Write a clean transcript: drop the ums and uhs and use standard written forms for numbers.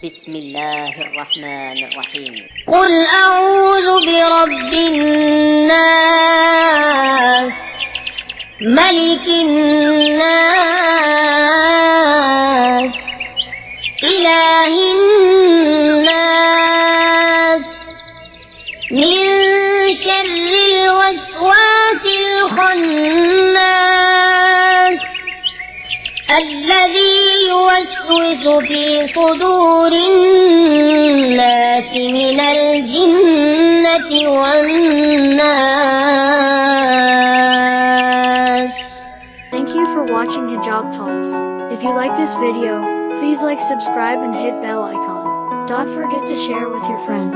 بسم الله الرحمن الرحيم. قل أعوذ برب الناس ملك الناس إله الناس من شر الوسواس الخناس الذي يوسوس في صدور الناس من الجنة والناس. Thank you for watching Hijab Talks. If you like this video, please like, subscribe and hit bell icon. Don't forget to share with your friends.